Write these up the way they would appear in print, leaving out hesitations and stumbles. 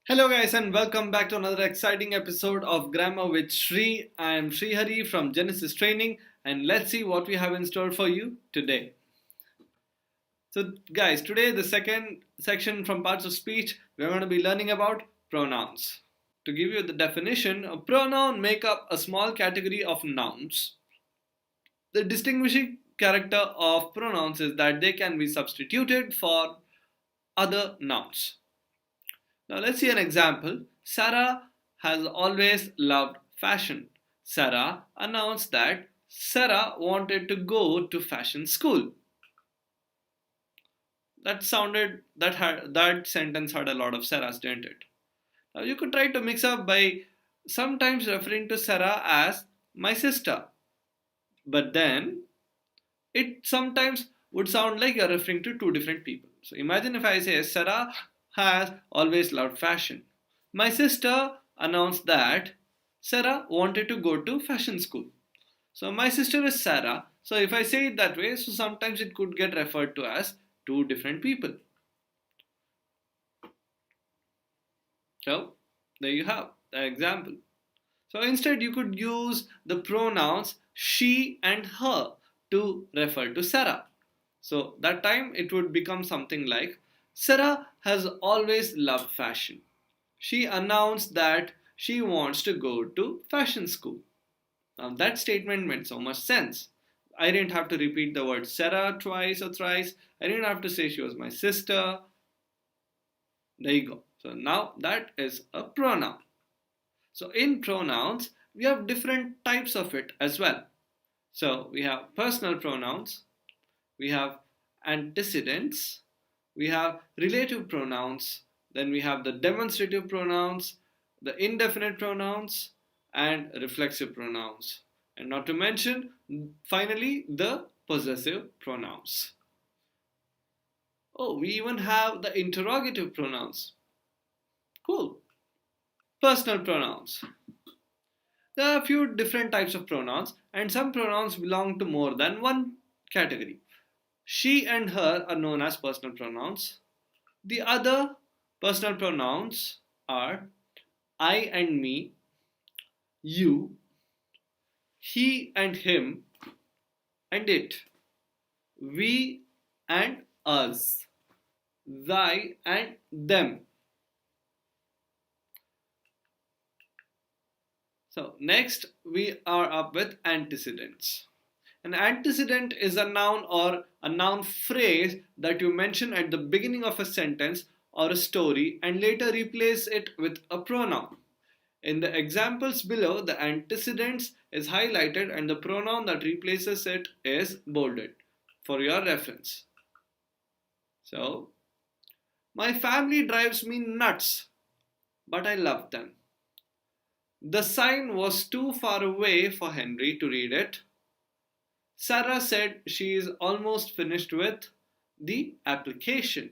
Hello, guys, and welcome back to another exciting episode of Grammar with Shri. I am Sri Hari from Genesis Training, and let's see what we have in store for you today. So, guys, today the second section from parts of speech, we're going to be learning about pronouns. To give you the definition, a pronoun make up a small category of nouns. The distinguishing character of pronouns is that they can be substituted for other nouns. Now let's see an example. Sarah has always loved fashion. Sarah announced that Sarah wanted to go to fashion school. That sentence had a lot of Sarahs, didn't it? Now you could try to mix up by sometimes referring to Sarah as my sister. But then it sometimes would sound like you're referring to two different people. So imagine if I say Sarah has always loved fashion. My sister announced that Sarah wanted to go to fashion school. So my sister is Sarah. So if I say it that way, so sometimes it could get referred to as two different people. So there you have the example. So instead you could use the pronouns she and her to refer to Sarah. So that time it would become something like Sarah has always loved fashion. She announced that she wants to go to fashion school. Now that statement made so much sense. I didn't have to repeat the word Sarah twice or thrice. I didn't have to say she was my sister. There you go. So now that is a pronoun. So in pronouns, we have different types of it as well. So we have personal pronouns, we have antecedents, we have relative pronouns, then we have the demonstrative pronouns, the indefinite pronouns, and reflexive pronouns. And not to mention, finally, the possessive pronouns. Oh, we even have the interrogative pronouns. Cool. Personal pronouns. There are a few different types of pronouns, and some pronouns belong to more than one category. She and her are known as personal pronouns. The other personal pronouns are I and me, you, he and him, and it, we and us, thy and them. So next we are up with antecedents. An antecedent is a noun or a noun phrase that you mention at the beginning of a sentence or a story and later replace it with a pronoun. In the examples below, the antecedents is highlighted and the pronoun that replaces it is bolded for your reference. So, my family drives me nuts, but I love them. The sign was too far away for Henry to read it. Sarah said she is almost finished with the application.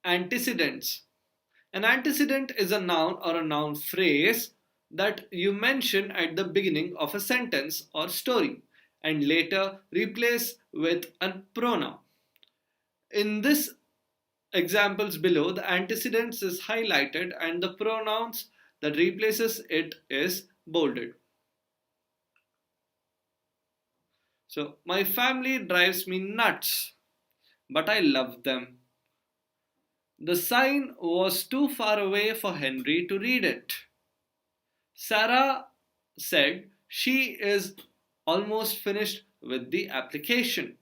Antecedents. An antecedent is a noun or a noun phrase that you mention at the beginning of a sentence or story and later replace with a pronoun. In this examples below, the antecedents is highlighted and the pronouns that replaces it is bolded. So, my family drives me nuts, but I love them. The sign was too far away for Henry to read it. Sarah said she is almost finished with the application.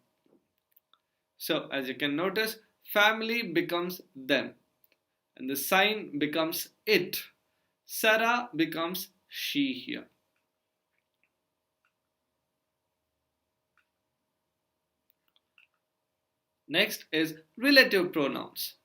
So, as you can notice, family becomes them and the sign becomes it. Sarah becomes she here. Next is relative pronouns.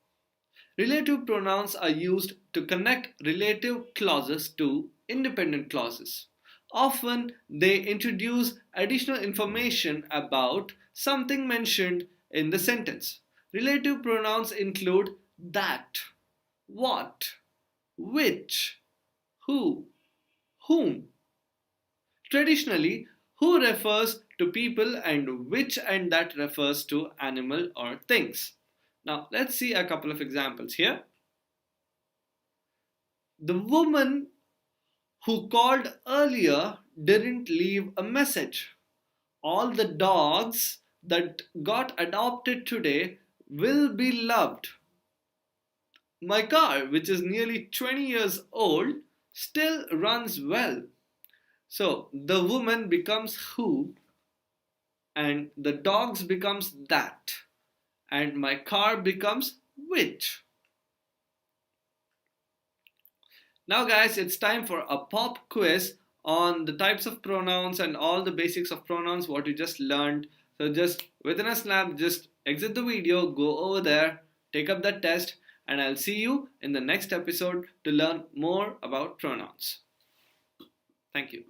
Relative pronouns are used to connect relative clauses to independent clauses. Often they introduce additional information about something mentioned in the sentence. Relative pronouns include that, what, which, who, whom. Traditionally, who refers to people and which and that refers to animal or things. Now let's see a couple of examples here. The woman who called earlier didn't leave a message. All the dogs that got adopted today will be loved. My car, which is nearly 20 years old, still runs well. So the woman becomes who, and the dogs becomes that, and my car becomes which. Now guys, it's time for a pop quiz on the types of pronouns and all the basics of pronouns what you just learned. So just within a snap, just exit the video, go over there, take up that test, and I'll see you in the next episode to learn more about pronouns. Thank you.